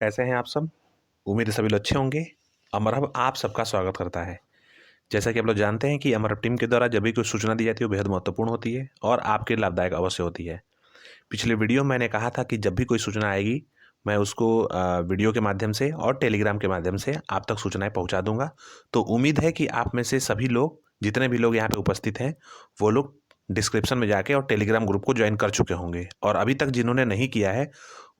कैसे हैं आप सब? उम्मीद है सभी लोग अच्छे होंगे। अमरहब आप सबका स्वागत करता है। जैसा कि आप लोग जानते हैं कि अमरहब टीम के द्वारा जब भी कोई सूचना दी जाती है वो बेहद महत्वपूर्ण होती है और आपके लाभदायक अवश्य होती है। पिछले वीडियो में मैंने कहा था कि जब भी कोई सूचना आएगी मैं उसको वीडियो के माध्यम से और टेलीग्राम के माध्यम से आप तक सूचनाएं पहुंचा दूंगा। तो उम्मीद है कि आप में से सभी लोग, जितने भी लोग यहाँ पे उपस्थित हैं, वो लोग डिस्क्रिप्शन में जाके और टेलीग्राम ग्रुप को ज्वाइन कर चुके होंगे, और अभी तक जिन्होंने नहीं किया है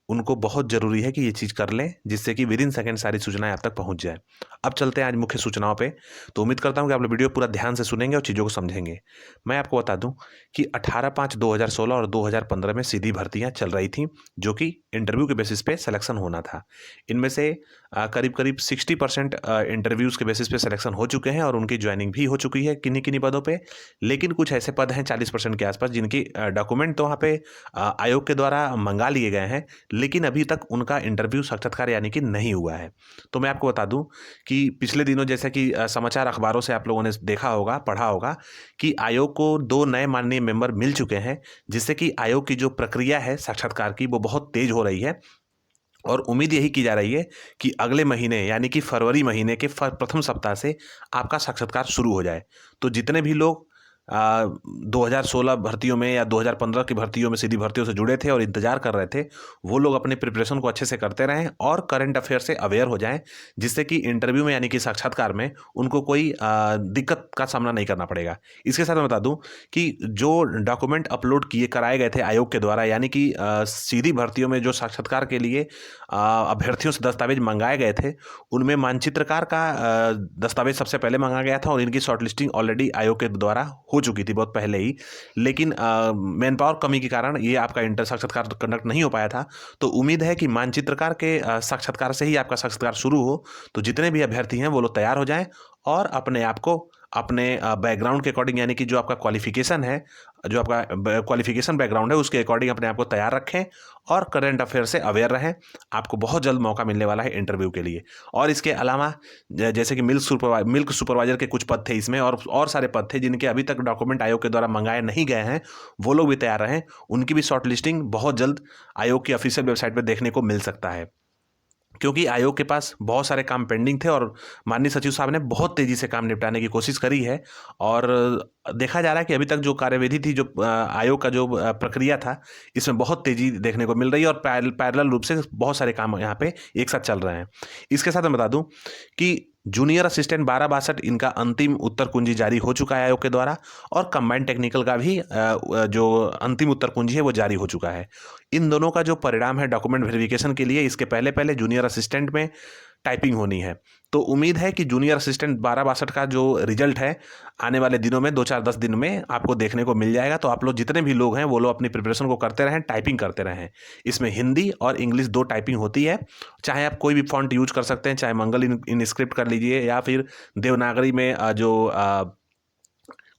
उनको बहुत ज़रूरी है कि ये चीज़ कर लें, जिससे कि विदिन सेकंड सारी सूचनाएं आप तक पहुंच जाए। अब चलते हैं आज मुख्य सूचनाओं पे। तो उम्मीद करता हूं कि आप लोग वीडियो पूरा ध्यान से सुनेंगे और चीज़ों को समझेंगे। मैं आपको बता दूं कि 18/5/2016 और 2015 में सीधी भर्तियां चल रही थी, जो कि इंटरव्यू के बेसिस पे सिलेक्शन होना था। इनमें से करीब करीब 60% इंटरव्यूज़ के बेसिस पे सिलेक्शन हो चुके हैं और उनकी ज्वाइनिंग भी हो चुकी है किन्हीं किन्हीं पदों पे। लेकिन कुछ ऐसे पद हैं 40% के आसपास जिनकी डॉक्यूमेंट तो वहाँ पे आयोग के द्वारा मंगा लिए गए हैं, लेकिन अभी तक उनका इंटरव्यू साक्षात्कार यानी कि नहीं हुआ है। तो मैं आपको बता दूं कि पिछले दिनों जैसा कि समाचार अखबारों से आप लोगों ने देखा होगा, पढ़ा होगा कि आयोग को 2 नए माननीय मेंबर मिल चुके हैं, जिससे कि आयोग की जो प्रक्रिया है साक्षात्कार की वो बहुत तेज हो रही है। और उम्मीद यही की जा रही है कि अगले महीने यानी कि फरवरी महीने के प्रथम सप्ताह से आपका साक्षात्कार शुरू हो जाए। तो जितने भी लोग 2016 भर्तियों में या 2015 की भर्तियों में, सीधी भर्तियों से जुड़े थे और इंतजार कर रहे थे, वो लोग अपने प्रिपरेशन को अच्छे से करते रहें और करंट अफेयर से अवेयर हो जाएं, जिससे कि इंटरव्यू में यानी कि साक्षात्कार में उनको कोई दिक्कत का सामना नहीं करना पड़ेगा। इसके साथ मैं बता दूं कि जो डॉक्यूमेंट अपलोड किए कराए गए थे आयोग के द्वारा, यानी कि सीधी भर्तियों में जो साक्षात्कार के लिए अभ्यर्थियों से दस्तावेज मंगाए गए थे, उनमें मानचित्रकार का दस्तावेज सबसे पहले मंगा गया था और इनकी शॉर्टलिस्टिंग ऑलरेडी आयोग के द्वारा हो चुकी थी बहुत पहले ही। लेकिन मैन पावर कमी के कारण ये आपका इंटर साक्षात्कार कंडक्ट नहीं हो पाया था। तो उम्मीद है कि मानचित्रकार के साक्षात्कार से ही आपका साक्षात्कार शुरू हो। तो जितने भी अभ्यर्थी हैं वो लोग तैयार हो जाएं और अपने आप को अपने बैकग्राउंड के अकॉर्डिंग, यानी कि जो आपका क्वालिफिकेशन है, जो आपका क्वालिफिकेशन बैकग्राउंड है उसके अकॉर्डिंग अपने आप को तैयार रखें और करंट अफेयर से अवेयर रहें। आपको बहुत जल्द मौका मिलने वाला है इंटरव्यू के लिए। और इसके अलावा जैसे कि मिल्क सुपरवाइजर के कुछ पद थे इसमें, और सारे पद थे जिनके अभी तक डॉक्यूमेंट आयोग के द्वारा मंगाए नहीं गए हैं, वो लोग भी तैयार रहें। उनकी भी शॉर्ट लिस्टिंग बहुत जल्द आयोग की ऑफिशियल वेबसाइट पर देखने को मिल सकता है, क्योंकि आयोग के पास बहुत सारे काम पेंडिंग थे और माननीय सचिव साहब ने बहुत तेजी से काम निपटाने की कोशिश करी है। और देखा जा रहा है कि अभी तक जो कार्यविधि थी, जो आयोग का जो प्रक्रिया था, इसमें बहुत तेजी देखने को मिल रही है और पैरेलल रूप से बहुत सारे काम यहाँ पे एक साथ चल रहे हैं। इसके साथ मैं बता दूं कि जूनियर असिस्टेंट 1262 इनका अंतिम उत्तर कुंजी जारी हो चुका है आयोग के द्वारा, और कंबाइंड टेक्निकल का भी जो अंतिम उत्तर कुंजी है वो जारी हो चुका है। इन दोनों का जो परिणाम है डॉक्यूमेंट वेरिफिकेशन के लिए, इसके पहले पहले जूनियर असिस्टेंट में टाइपिंग होनी है। तो उम्मीद है कि जूनियर असिस्टेंट 1262 का जो रिजल्ट है आने वाले दिनों में 2-4-10 दिन में आपको देखने को मिल जाएगा। तो आप लोग जितने भी लोग हैं वो लोग अपनी प्रिपरेशन को करते रहें, टाइपिंग करते रहें। इसमें हिंदी और इंग्लिश 2 टाइपिंग होती है। चाहे आप कोई भी फॉन्ट यूज कर सकते हैं, चाहे मंगल इन स्क्रिप्ट कर लीजिए या फिर देवनागरी में जो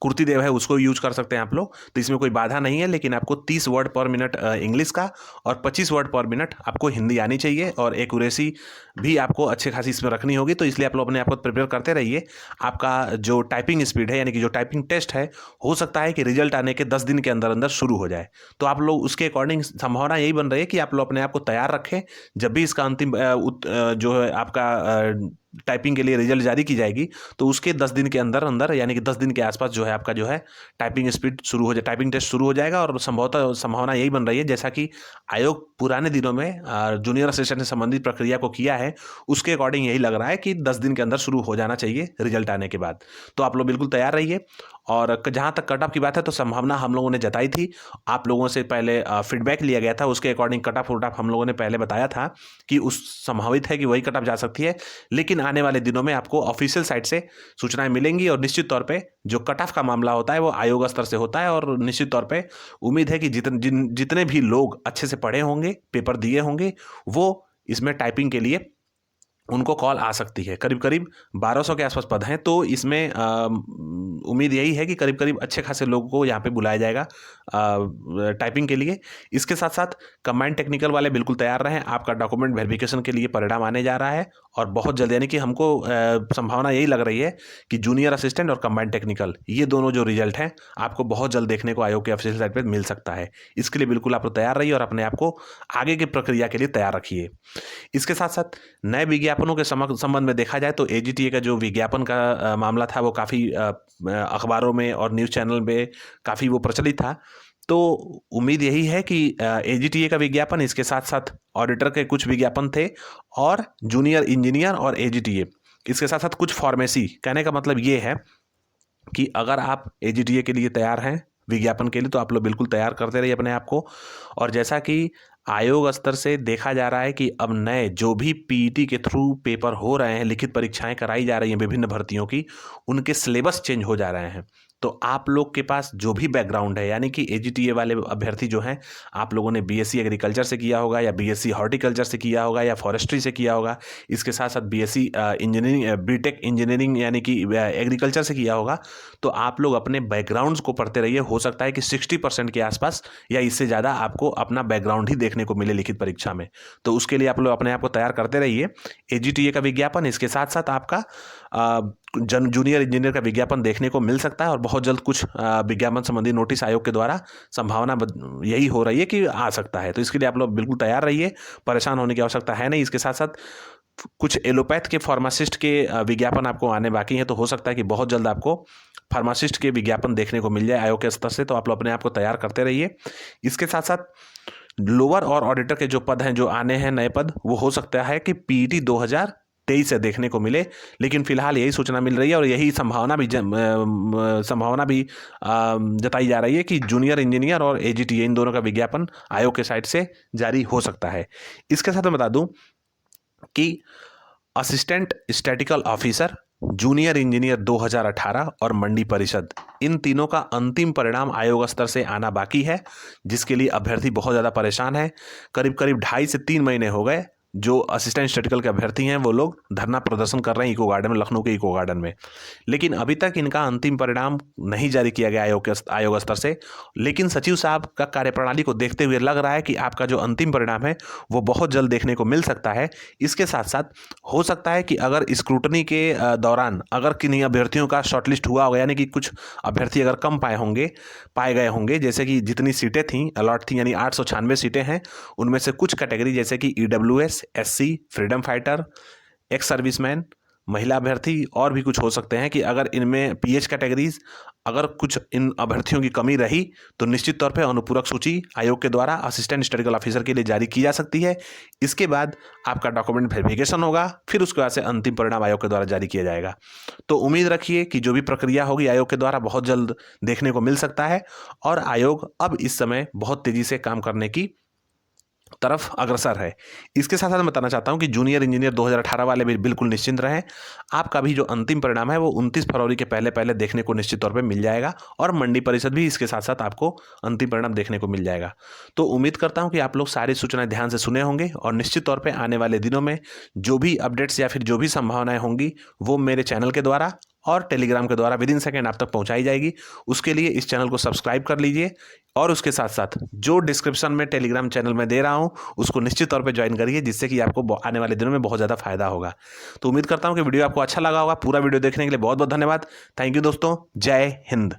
कुर्ती देव है उसको यूज कर सकते हैं आप लोग। तो इसमें कोई बाधा नहीं है, लेकिन आपको 30 वर्ड पर मिनट इंग्लिश का और 25 वर्ड पर मिनट आपको हिंदी आनी चाहिए, और एक्यूरेसी भी आपको अच्छे खासी इसमें रखनी होगी। तो इसलिए आप लोग अपने आप को प्रिपेयर करते रहिए। आपका जो टाइपिंग स्पीड है, यानी कि जो टाइपिंग टेस्ट है, हो सकता है कि रिजल्ट आने के 10 दिन के अंदर अंदर शुरू हो जाए। तो आप लोग उसके अकॉर्डिंग, संभावना यही बन रही है कि आप लोग अपने आप को तैयार रखें। जब भी इसका अंतिम जो है आपका टाइपिंग के लिए रिजल्ट जारी की जाएगी, तो उसके 10 दिन के अंदर अंदर, यानी कि 10 दिन के आसपास जो है आपका जो है टाइपिंग स्पीड शुरू हो जाए, टाइपिंग टेस्ट शुरू हो जाएगा। और संभवतः संभावना यही बन रही है, जैसा कि आयोग पुराने दिनों में जूनियर असिस्टेंट से संबंधित प्रक्रिया को किया है, उसके अकॉर्डिंग यही लग रहा है कि 10 दिन के अंदर शुरू हो जाना चाहिए रिजल्ट आने के बाद। तो आप लोग बिल्कुल तैयार रहिए। और जहाँ तक कट ऑफ की बात है, तो संभावना हम लोगों ने जताई थी, आप लोगों से पहले फीडबैक लिया गया था, उसके अकॉर्डिंग कट ऑफ हम लोगों ने पहले बताया था कि उस संभावित है कि वही कट ऑफ जा सकती है। लेकिन आने वाले दिनों में आपको ऑफिशियल साइट से सूचनाएं मिलेंगी, और निश्चित तौर पे जो कट ऑफ का मामला होता है वो आयोग स्तर से होता है। और निश्चित तौर पे उम्मीद है कि जितने भी लोग अच्छे से पढ़े होंगे, पेपर दिए होंगे, वो इसमें टाइपिंग के लिए उनको कॉल आ सकती है। करीब करीब 1200 के आसपास पद हैं, तो इसमें उम्मीद यही है कि करीब करीब अच्छे खासे लोगों को यहाँ पे बुलाया जाएगा टाइपिंग के लिए। इसके साथ साथ कंबाइंड टेक्निकल वाले बिल्कुल तैयार रहें, आपका डॉक्यूमेंट वेरिफिकेशन के लिए परिणाम आने जा रहा है और बहुत जल्द, यानी कि हमको संभावना यही लग रही है कि जूनियर असिस्टेंट और कंबाइंड टेक्निकल ये दोनों जो रिजल्ट हैं आपको बहुत जल्द देखने को आयोग के ऑफिशियल साइट पर मिल सकता है। इसके लिए बिल्कुल आप लोग तैयार रहिए और अपने आप को आगे की प्रक्रिया के लिए तैयार रखिए। इसके साथ साथ नए विज्ञापनों के संबंध में देखा जाए तो एजीटीए का जो विज्ञापन का मामला था वो काफ़ी अखबारों में और न्यूज़ चैनल में काफ़ी वो प्रचलित था। तो उम्मीद यही है कि एजीटीए का विज्ञापन, इसके साथ साथ ऑडिटर के कुछ विज्ञापन थे और जूनियर इंजीनियर और एजीटीए, इसके साथ साथ कुछ फार्मेसी। कहने का मतलब ये है कि अगर आप एजीटीए के लिए तैयार हैं विज्ञापन के लिए, तो आप लोग बिल्कुल तैयार करते रहिए अपने आप को। और जैसा कि आयोग स्तर से देखा जा रहा है कि अब नए जो भी पीईटी के थ्रू पेपर हो रहे हैं, लिखित परीक्षाएं कराई जा रही हैं विभिन्न भर्तियों की, उनके सिलेबस चेंज हो जा रहे हैं। तो आप लोग के पास जो भी बैकग्राउंड है, यानी कि एजीटीए वाले अभ्यर्थी जो हैं, आप लोगों ने बीएससी एग्रीकल्चर से किया होगा या बीएससी हॉर्टिकल्चर से किया होगा या फॉरेस्ट्री से किया होगा, इसके साथ साथ बीएससी इंजीनियरिंग, बीटेक इंजीनियरिंग यानी कि एग्रीकल्चर से किया होगा, तो आप लोग अपने बैकग्राउंड्स को पढ़ते रहिए। हो सकता है कि 60% के आसपास या इससे ज़्यादा आपको अपना बैकग्राउंड ही देखने को मिले लिखित परीक्षा में। तो उसके लिए आप लोग अपने आप को तैयार करते रहिए। एजीटीए का विज्ञापन, इसके साथ साथ आपका जूनियर इंजीनियर का विज्ञापन देखने को मिल सकता है और बहुत जल्द कुछ विज्ञापन संबंधी नोटिस आयोग के द्वारा संभावना यही हो रही है कि आ सकता है। तो इसके लिए आप लोग बिल्कुल तैयार रहिए, परेशान होने की आवश्यकता है नहीं। इसके साथ साथ कुछ एलोपैथ के फार्मासिस्ट के विज्ञापन आपको आने बाकी हैं, तो हो सकता है कि बहुत जल्द आपको फार्मासिस्ट के विज्ञापन देखने को मिल जाए आयोग के स्तर से। तो आप लोग अपने आप को तैयार करते रहिए। इसके साथ साथ लोअर और ऑडिटर के जो पद हैं, जो आने हैं नए पद, वो हो सकता है कि पीईटी 2023 से देखने को मिले। लेकिन फिलहाल यही सूचना मिल रही है और यही संभावना भी जताई जा रही है कि जूनियर इंजीनियर और एजीटीए इन दोनों का विज्ञापन आयोग के साइट से जारी हो सकता है। इसके साथ मैं बता दूं कि assistant statistical officer, junior engineer 2018 और मंडी परिषद, इन तीनों का अंतिम परिणाम आयोग स्तर से आना बाकी है, जिसके लिए अभ्यर्थी बहुत ज़्यादा परेशान है। करीब करीब 2.5 से 3 महीने हो गए जो असिस्टेंट स्टैटिकल के अभ्यर्थी हैं वो लोग धरना प्रदर्शन कर रहे हैं इको गार्डन में, लखनऊ के इको गार्डन में। लेकिन अभी तक इनका अंतिम परिणाम नहीं जारी किया गया आयोग स्तर से। लेकिन सचिव साहब का कार्यप्रणाली को देखते हुए लग रहा है कि आपका जो अंतिम परिणाम है वो बहुत जल्द देखने को मिल सकता है। इसके साथ साथ हो सकता है कि अगर स्क्रूटनी के दौरान अगर किन्हीं अभ्यर्थियों का शॉर्टलिस्ट हुआ होगा, यानी कि कुछ अभ्यर्थी अगर कम पाए गए होंगे, जैसे कि जितनी सीटें थी अलॉट थी, यानी 896 सीटें हैं, उनमें से कुछ कैटेगरी जैसे कि EWS, SC, freedom fighter, ex serviceman, महिला अभ्यर्थी और भी कुछ हो सकते हैं कि अगर इनमें पीएच कैटेगरीज अगर कुछ इन अभ्यर्थियों की कमी रही तो निश्चित तौर पर अनुपूरक सूची आयोग के द्वारा असिस्टेंट स्टैटिकल ऑफिसर के लिए जारी की जा सकती है। इसके बाद आपका डॉक्यूमेंट वेरिफिकेशन होगा, फिर उसके बाद से अंतिम परिणाम आयोग के द्वारा जारी किया जाएगा। तो उम्मीद रखिए कि जो भी प्रक्रिया होगी आयोग के द्वारा बहुत जल्द देखने को मिल सकता है और आयोग अब इस समय बहुत तेजी से काम करने की तरफ अग्रसर है। इसके साथ साथ मैं बताना चाहता हूं कि जूनियर इंजीनियर 2018 वाले भी बिल्कुल निश्चिंत रहें। आपका भी जो अंतिम परिणाम है वो 29 फरवरी के पहले देखने को निश्चित तौर पे मिल जाएगा और मंडी परिषद भी इसके साथ साथ आपको अंतिम परिणाम देखने को मिल जाएगा। तो उम्मीद करता हूं कि आप लोग सारी सूचनाएं ध्यान से सुने होंगे और निश्चित तौर पर आने वाले दिनों में जो भी अपडेट्स या फिर जो भी संभावनाएं होंगी वो मेरे चैनल के द्वारा और टेलीग्राम के द्वारा विदिन सेकेंड आप तक पहुंचाई जाएगी। उसके लिए इस चैनल को सब्सक्राइब कर लीजिए और उसके साथ साथ जो डिस्क्रिप्शन में टेलीग्राम चैनल में दे रहा हूं उसको निश्चित तौर पे ज्वाइन करिए, जिससे कि आपको आने वाले दिनों में बहुत ज़्यादा फायदा होगा। तो उम्मीद करता हूं कि वीडियो आपको अच्छा लगा होगा। पूरा वीडियो देखने के लिए बहुत बहुत धन्यवाद। थैंक यू दोस्तों, जय हिंद।